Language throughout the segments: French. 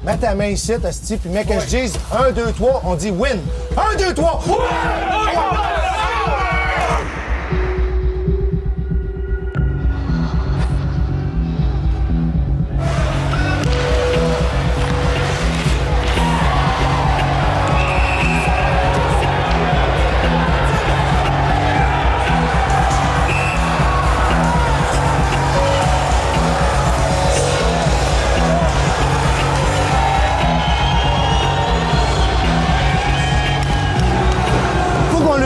Mets ta main ici, asti, puis mec, que je dise 1, 2, 3, on dit win. 1, 2, 3, win!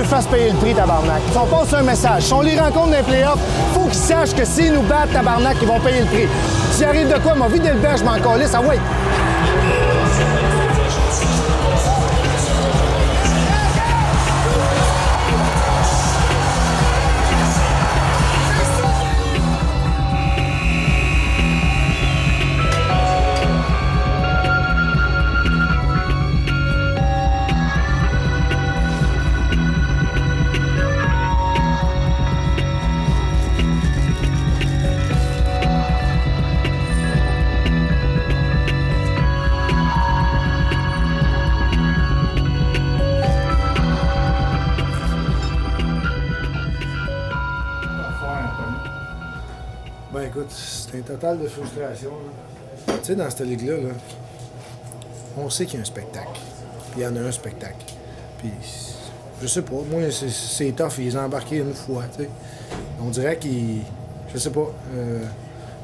Fasse payer le prix, tabarnak. Si on passe un message, si on les rencontre dans les playoffs, faut qu'ils sachent que s'ils nous battent, tabarnak, ils vont payer le prix. S'il arrive de quoi, ma vie d'élevage, je m'en calisse, ah ouais. Ben écoute, c'est un total de frustration. Tu sais, dans cette ligue-là, là, on sait qu'il y a un spectacle. Puis il y en a un spectacle. Puis, je sais pas, moi, c'est tough, ils ont embarqué une fois, tu sais. On dirait qu'ils... Je sais pas.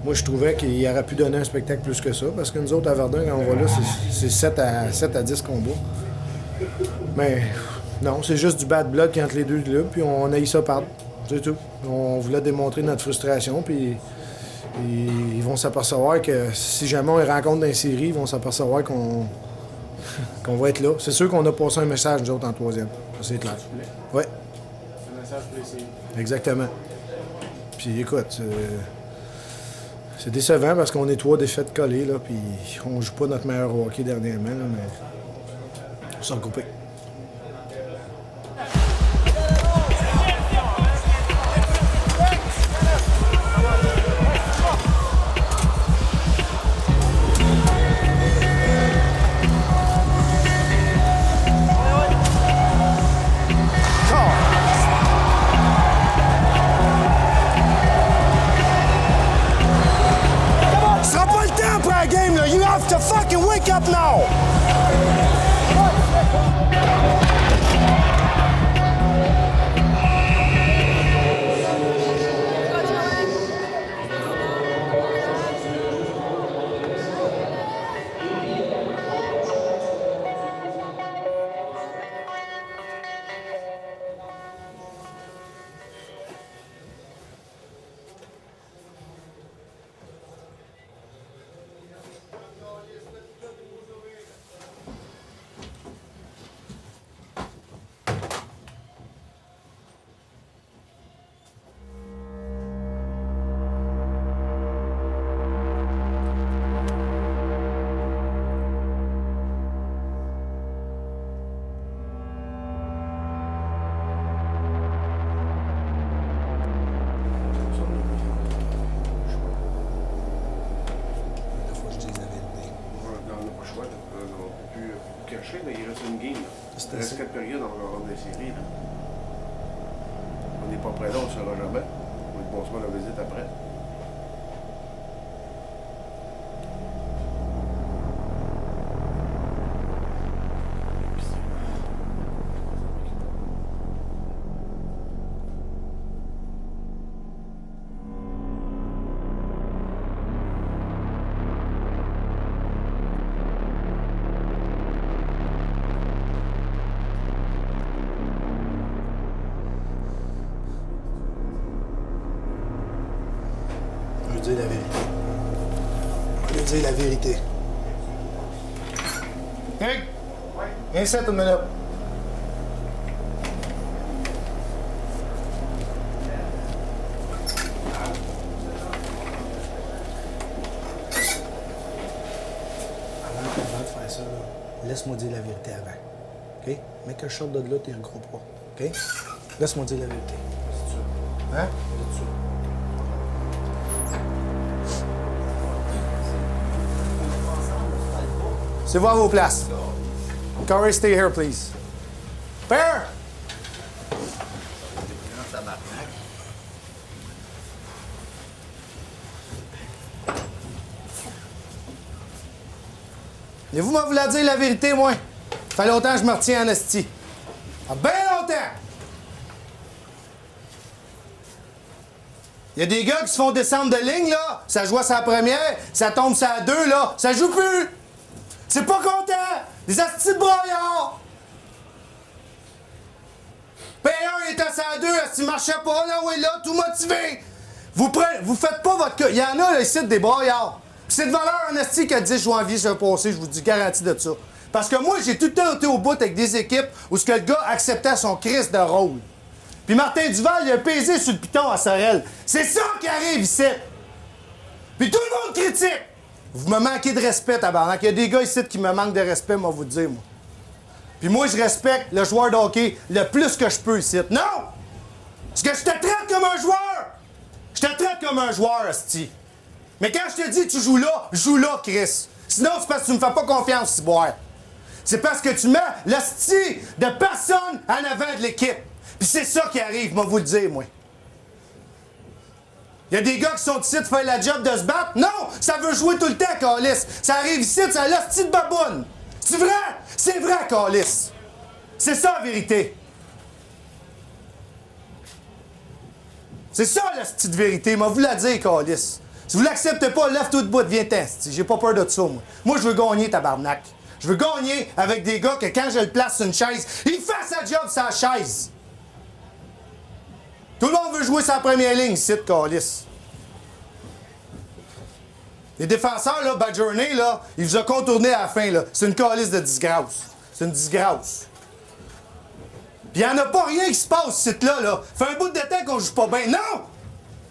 Moi, je trouvais qu'il aurait pu donner un spectacle plus que ça, parce que nous autres, à Verdun, quand on va là, c'est 7 à 10 combats. Mais non, c'est juste du bad blood entre les deux clubs, puis on a eu ça par... C'est tout. On voulait démontrer notre frustration, puis ils vont s'apercevoir que si jamais on les rencontre dans les séries, ils vont s'apercevoir qu'on va être là. C'est sûr qu'on a passé un message, nous autres, en troisième. Ça, c'est clair. Oui. Un message pour les séries. Exactement. Puis écoute, c'est décevant parce qu'on est 3 défaites collées, là, puis on joue pas notre meilleur hockey dernièrement, là, mais on s'est regroupés. To fucking wake up now! Mais il reste une game. Il reste 4 périodes en des séries. Là. On n'est pas prêt là, on ne sera jamais. On va te passer la visite après. Dire la vérité. On va lui dire la vérité. Nick! Viens ici, une minute. Avant de faire ça, laisse-moi dire la vérité avant. OK? Mais que je sorte de là, t'es un gros pas. OK? Laisse-moi dire la vérité. Hein? C'est vous à vos places. Corey, stay here, please. Père! Voulez-vous me vouloir dire la vérité, moi? Ça fait longtemps que je me retiens en esti. Ça fait bien longtemps! Il y a des gars qui se font descendre de ligne, là. Ça joue à sa première, ça tombe sur la 2, là. Ça joue plus! C'est pas content! Des astis de broyards! P1 il était sur la 2, il marchait pas, là, oui, là, tout motivé! Vous faites pas votre cas. Il y en a, là, ici, des broyards. Pis c'est de valeur en esti qui a 10 janvier sur le passé, je vous dis garantie de ça. Parce que moi, j'ai tout le temps été au bout avec des équipes où ce que le gars acceptait son Christ de rôle. Puis Martin Duval, il a pesé sur le piton à Sorel. C'est ça qui arrive ici. Puis tout le monde critique. Vous me manquez de respect, tabarnak. Il y a des gars ici qui me manquent de respect, moi, vous dire, moi. Puis moi, je respecte le joueur de hockey le plus que je peux ici. Non! Parce que je te traite comme un joueur! Je te traite comme un joueur, esti. Mais quand je te dis tu joues là, Chris. Sinon, c'est parce que tu me fais pas confiance, Ciboire. C'est parce que tu mets l'hostie de personne en avant de l'équipe. Puis c'est ça qui arrive, moi vous le dire, moi. Il y a des gars qui sont ici de faire la job de se battre. Non! Ça veut jouer tout le temps, Calis. Ça arrive ici, ça a l'hostie de baboune. C'est vrai? C'est vrai, Calis. C'est ça, la vérité. C'est ça, l'hostie de vérité. Moi, vous la dire, Calis. Si vous l'acceptez pas, lève-toi de bout, viens-t'en. J'ai pas peur de ça, moi. Moi, je veux gagner, tabarnak. Je veux gagner avec des gars que quand je le place sur une chaise, il fait sa job sur la chaise. Tout le monde veut jouer sa première ligne, ici, Calis. Les défenseurs, là, Bad Journey, là, ils vous ont contourné à la fin, là. C'est une calice de disgrâce. C'est une disgrâce. Pis y'en a pas rien qui se passe, ce site-là, là. Fait un bout de temps qu'on joue pas bien. Non!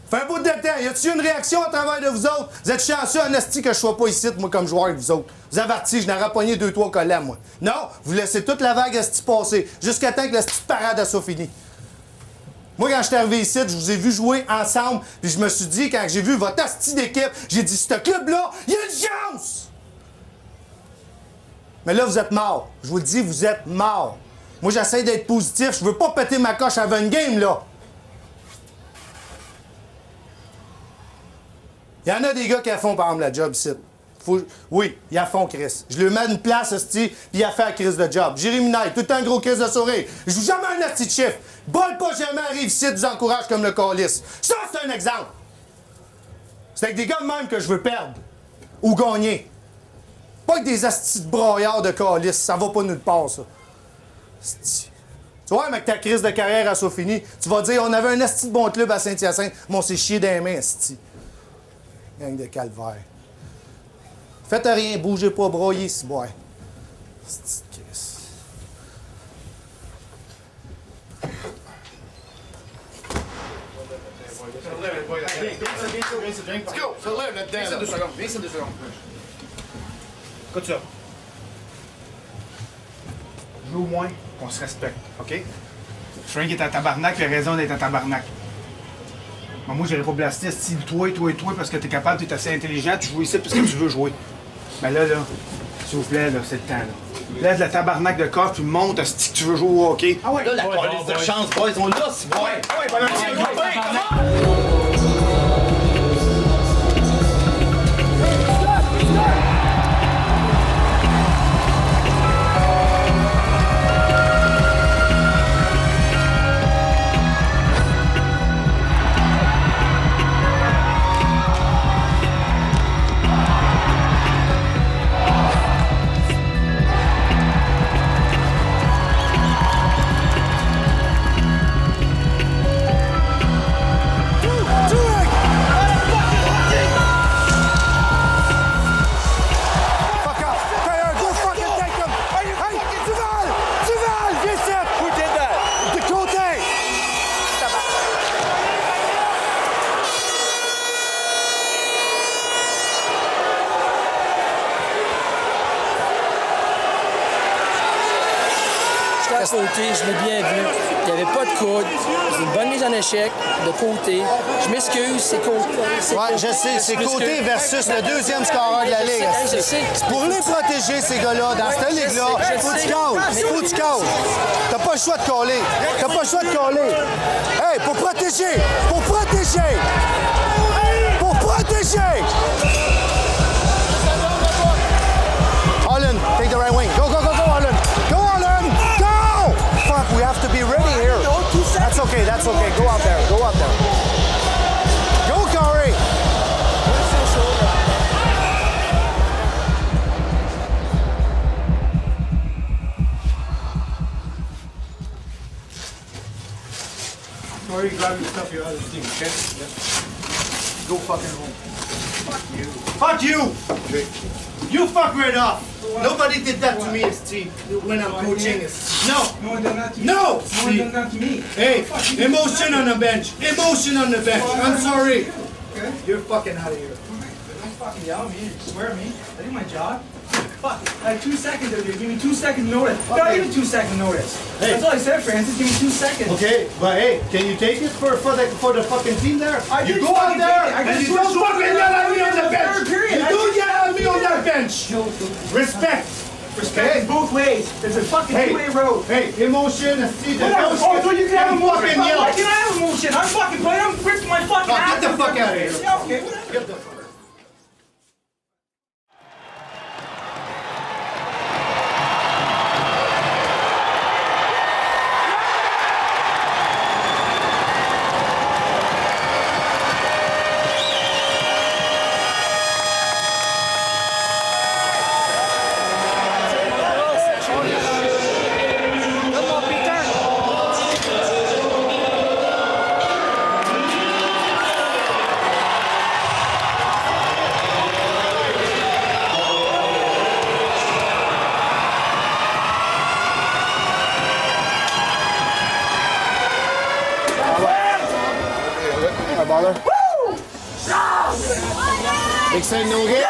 Fait un bout de temps. Y a-t-il une réaction à travers de vous autres? Vous êtes chanceux, en esti, que je sois pas ici, moi, comme joueur avec vous autres. Vous avertis, je n'aurais pogné 2-3 collants, moi. Non, vous laissez toute la vague esti passer, jusqu'à temps que la petite parade a soit finie. Moi, quand je suis arrivé ici, je vous ai vu jouer ensemble, puis je me suis dit, quand j'ai vu votre asti d'équipe, j'ai dit, ce club-là, il y a une chance! Mais là, vous êtes morts. Je vous le dis, vous êtes morts. Moi, j'essaie d'être positif. Je veux pas péter ma coche avant une game, là. Il y en a des gars qui font, par exemple, la job ici. Oui, ils la font, Chris. Je lui mets une place, esti, puis il a fait la crise de job. Jérémy Knight, tout le temps un gros crise de sourire. Je joue jamais un esti de chiffre. Bol pas jamais arrive ici, vous encourage comme le Calis. Ça, c'est un exemple. C'est avec des gars de même que je veux perdre. Ou gagner. Pas avec des astis de broyards de Calis. Ça va pas nulle part, ça. Esti. Tu vois, avec ta crise de carrière à Sofini, tu vas dire, on avait un esti de bon club à Saint-Hyacinthe, mais on s'est chié dans les mains, esti. Gang de calvaire. Faites rien, bougez pas, broyez, si boire. Esti de Christ. Let's go! Ça lève là-dedans. Viens ça 2 secondes. Viens ça 2 secondes. Écoute ça. Je veux au moins qu'on se respecte, OK? Frank est en tabarnak, il a raison d'être en tabarnak. Mais moi, j'aurais pas blasté style toi, parce que t'es capable, t'es assez intelligent, tu joues ici parce que tu veux jouer. Mais là, s'il vous plaît, là, c'est le temps, là. Lève la tabarnak de coffre, puis monte, si tu veux jouer au hockey. Ah ouais, là, la police de chance, boys, on l'a, c'est bon. Ouais, voilà, à côté, je l'ai bien vu. Il n'y avait pas de coude. C'est une bonne mise en échec de côté. Je m'excuse, c'est côté. Ouais, je sais, c'est côté versus le deuxième scoreur de la Ligue. C'est pour les protéger, ces gars-là. Dans cette Ligue-là, faut que tu calmes. Faut que tu calmes. T'as pas le choix de coller. T'as pas le choix de coller. Hey, pour protéger! Pour protéger! Pour protéger! Holland, take the right wing. Go, go, go, go, Holland. Go, Holland! Go! Fuck, we have to be ready here. That's okay, that's okay. Go out there, go out there. Go, Corey! Corey, grab your stuff, your other thing, okay? Go fucking home. Fuck you. Fuck you! You fuck right off. Nobody did that to me, Steve, when I'm coaching. No. No one done that to you. No, No one Steve. done that to me. Hey, emotion on the bench. Emotion on the bench. I'm sorry. Okay? You're fucking out of here. Don't fucking yell at me. Swear at me. I do my job. Fuck. I had 2 seconds of you. Give me 2 seconds notice. Not even 2 second notice. Hey. That's all I said, Francis. Give me 2 seconds. Okay, but hey, can you take it for the fucking team there? I You did go out fucking there take it. I and got you don't switched fucking yell at me on the bench. Third period. You I don't did- yell at me on that bench. Respect. Respect is both ways. It's a fucking two-way road. Hey, emotion and see the Whatever. Oh, so you can have emotion. fucking yell. Why can I have emotion? I'm fucking playing. I'm ripping my fucking Oh, ass. get the fuck out of here. Yeah, okay, whatever. Get the fuck. Extend no hit. I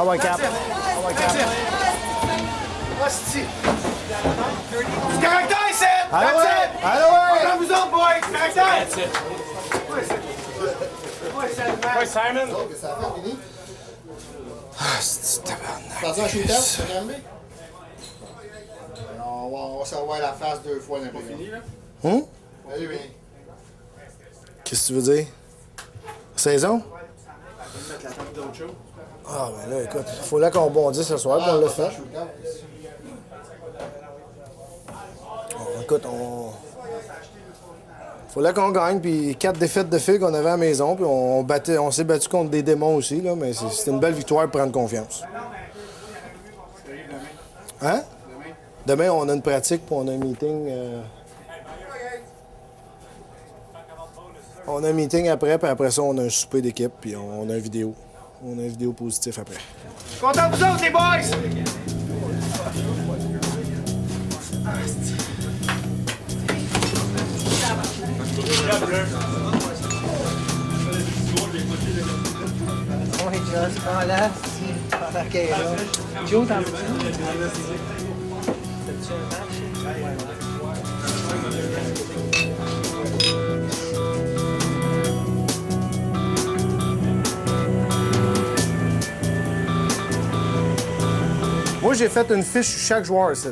like Cap. I like Cap. Caractère, c'est! Allô, ouais! Allô, ouais! On vous autres, boys! Caractère! That's it. Ouais, Simon! Ça a fait, fini? Ah, c'est tabarnak. T'as un shooter, tu t'es calmé? On va savoir la face 2 fois l'impression. Allez, viens. Qu'est-ce que tu veux dire? Saison? Ah, ben là, écoute, il faut là qu'on bondisse ce soir, puis on l'a fait. Écoute, faut là qu'on gagne, puis 4 défaites de fil qu'on avait à la maison, puis on s'est battu contre des démons aussi, là, mais c'était une belle victoire pour prendre confiance. Hein? Demain, on a une pratique, puis on a un meeting. On a un meeting après, puis après ça, on a un souper d'équipe, puis on a une vidéo. On a une vidéo positive après. Content de vous autres, les boys! Oui, Josh, prends là, si, pendant qu'elle est là. Joe, t'en veux-tu? T'as-tu un match? Moi, j'ai fait une fiche sur chaque joueur ici.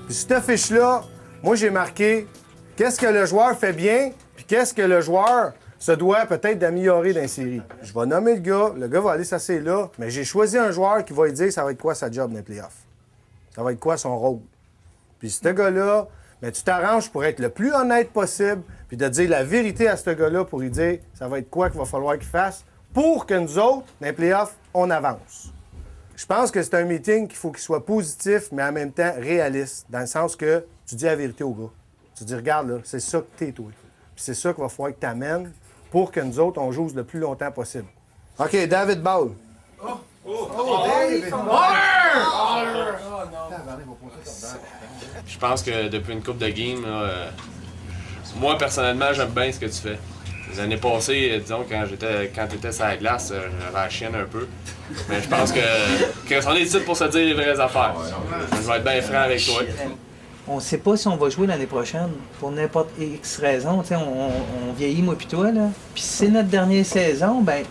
Puis cette fiche-là, moi, j'ai marqué qu'est-ce que le joueur fait bien, puis qu'est-ce que le joueur se doit peut-être d'améliorer dans la série. Je vais nommer le gars va aller s'asseoir là, mais j'ai choisi un joueur qui va lui dire ça va être quoi sa job dans les playoffs. Ça va être quoi son rôle. Puis ce gars-là, ben, tu t'arranges pour être le plus honnête possible, puis de dire la vérité à ce gars-là pour lui dire ça va être quoi qu'il va falloir qu'il fasse pour que nous autres, dans les playoffs, on avance. Je pense que c'est un meeting qu'il faut qu'il soit positif, mais en même temps réaliste, dans le sens que tu dis la vérité au gars. Tu dis, regarde, là, c'est ça que t'es, toi. Puis c'est ça qu'il va falloir que tu amènes pour que nous autres, on joue le plus longtemps possible. OK, David Ball. Je pense que depuis une couple de games, là, moi, personnellement, j'aime bien ce que tu fais. Les années passées, disons, quand t'étais sur la glace, j'avais la chienne un peu. Mais je pense que on est ici pour se dire les vraies affaires. Je vais être bien franc avec toi. On sait pas si on va jouer l'année prochaine, pour n'importe X raison. On vieillit, moi pis toi, là. Puis si c'est notre dernière saison, ben,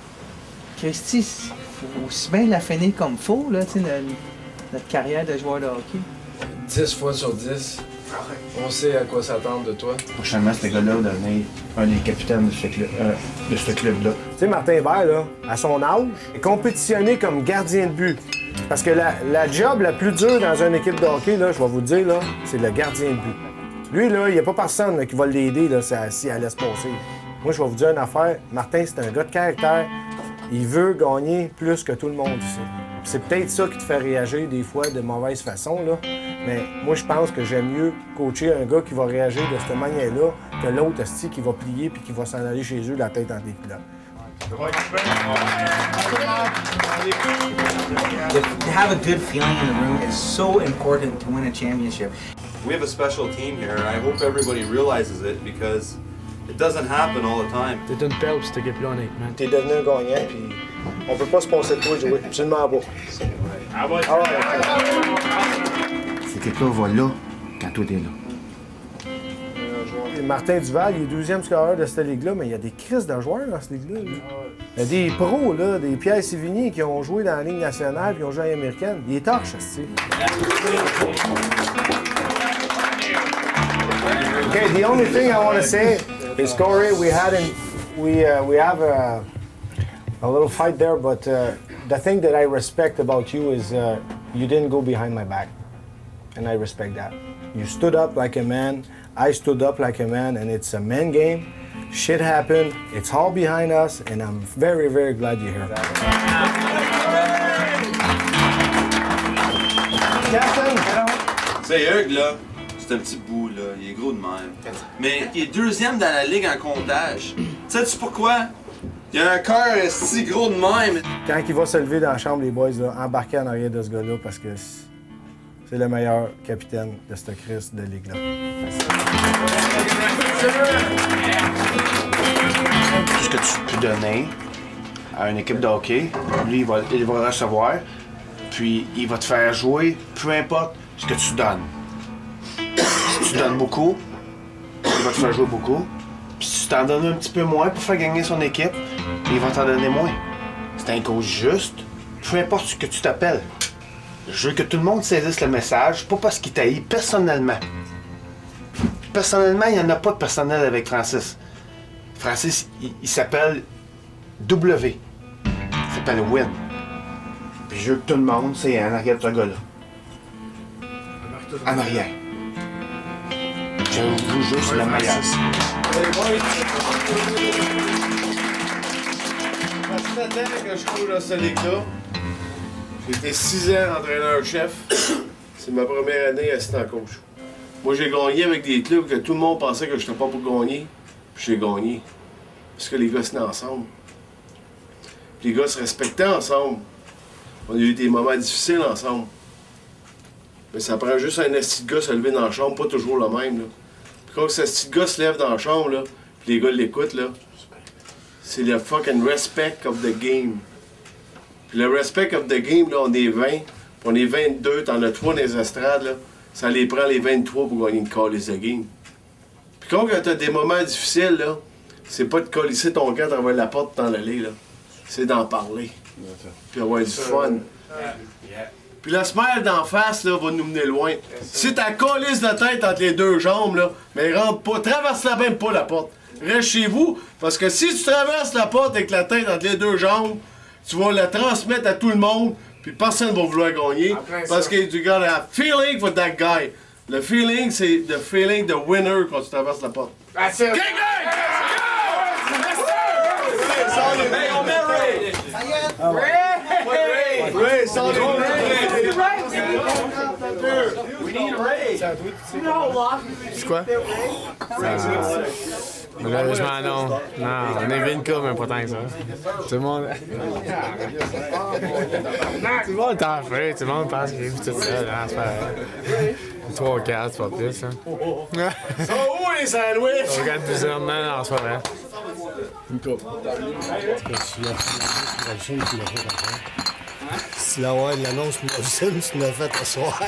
Christy, faut aussi bien la finir comme faut, là, notre carrière de joueur de hockey. 10 fois sur 10, on sait à quoi s'attendre de toi. Prochainement, ce gars-là va devenir un des capitaines de ce club-là. Tu sais, Martin Hébert, là, à son âge, est compétitionné comme gardien de but. Parce que la job la plus dure dans une équipe de hockey, là, je vais vous le dire, là, c'est le gardien de but. Lui, là, il n'y a pas personne là, qui va l'aider là, si elle laisse passer. Moi, je vais vous dire une affaire. Martin, c'est un gars de caractère. Il veut gagner plus que tout le monde ici. C'est peut-être ça qui te fait réagir des fois de mauvaise façon, là. Mais moi, je pense que j'aime mieux coacher un gars qui va réagir de cette manière-là que l'autre hostie qui va plier puis qui va s'en aller chez eux la tête entre les culottes. To have a good feeling in the room is so important to win a championship. We have a special team here, and I hope everybody realizes it because it doesn't happen all the time. T'es une perle pour cette équipe-là, honnêtement. T'es devenu un gagnant, puis on peut pas se passer de toi, Joey. Absolument pas. Ah ouais. Cette équipe-là va là quand toi t'es là. Martin Duval, il est 12e scoreur de cette ligue-là, mais il y a des crises de joueurs dans cette ligue-là. Il y a des pros, là, des Pierre Sévigny qui ont joué dans la Ligue nationale puis ont joué à l'américaine. Il est torche, c'est. Okay, the only thing I want to say is, Corey, we have a little fight there, but the thing that I respect about you is you didn't go behind my back, and I respect that. You stood up like a man. I stood up like a man, and it's a man game. Shit happened. It's all behind us, and I'm very, very glad you're here. Captain! Tu sais, Hugues, là, c'est un petit bout, là. Il est gros de même. Mais il est 2e dans la ligue en comptage. Sais-tu pourquoi? Il a un cœur si gros de même. Quand il va se lever dans la chambre, les boys, là, embarquez en arrière de ce gars-là, parce que c'est le meilleur capitaine de cette crise de ligue-là. Tout ce que tu peux donner à une équipe de hockey, lui, il va recevoir, puis il va te faire jouer, peu importe ce que tu donnes. Si tu donnes beaucoup, il va te faire jouer beaucoup. Puis si tu t'en donnes un petit peu moins pour faire gagner son équipe, il va t'en donner moins. C'est un coach juste, peu importe ce que tu t'appelles. Je veux que tout le monde saisisse le message, pas parce qu'il t'haït personnellement. Personnellement, il n'y en a pas de personnel avec Francis. Francis, il s'appelle W. Il s'appelle Win. Puis je veux que tout le monde, c'est en arrière de ce gars-là. En arrière. Je vous jure, c'est la meilleure. Ça fait longtemps que je cours dans cette ligue-là. J'ai été 6 ans entraîneur-chef. C'est ma première année assistant coach. Moi, j'ai gagné avec des clubs que tout le monde pensait que je n'étais pas pour gagner. Puis j'ai gagné. Parce que les gars se tenaient ensemble. Puis les gars se respectaient ensemble. On a eu des moments difficiles ensemble. Mais ça prend juste un esti de gars se lever dans la chambre, pas toujours le même. Là. Puis quand ce esti de gars se lève dans la chambre, là, puis les gars l'écoutent, là, c'est le fucking respect of the game. Puis le respect of the game, là, on est 20, puis on est 22, t'en as 3 dans les estrades, là. Ça les prend les 23 pour gagner une calice de game. Puis quand t'as des moments difficiles, là, c'est pas de colisser ton camp à travers la porte dans l'allée, là. C'est d'en parler. Puis avoir du fun. Puis la semelle d'en face, là, va nous mener loin. Si t'as colisse de tête entre les deux jambes, là, mais rentre pas, traverse-la même pas la porte. Reste chez vous, parce que si tu traverses la porte avec la tête entre les deux jambes, tu vas la transmettre à tout le monde, puis personne ne va vouloir gagner, parce que tu got a feeling for that guy. Le feeling, c'est le feeling de winner quand tu traverses la porte. That's it. Hey, on met Ray! Ray, sans doute. We need Ray! C'est quoi? Malheureusement, non. Non, on est 20 cas, mais pas tant que ça. Tout le monde. Tout le monde est en feu, tout le monde pense qu'il est tout ça. Non, c'est pas vrai. 3 ou 4, c'est pas plus. Hein. Sont où les sandwichs? 3 ou 4 plusieurs, non, c'est pas vrai. Une coupe. Si la ouais, l'annonce pour Molson, tu l'as fait à soir.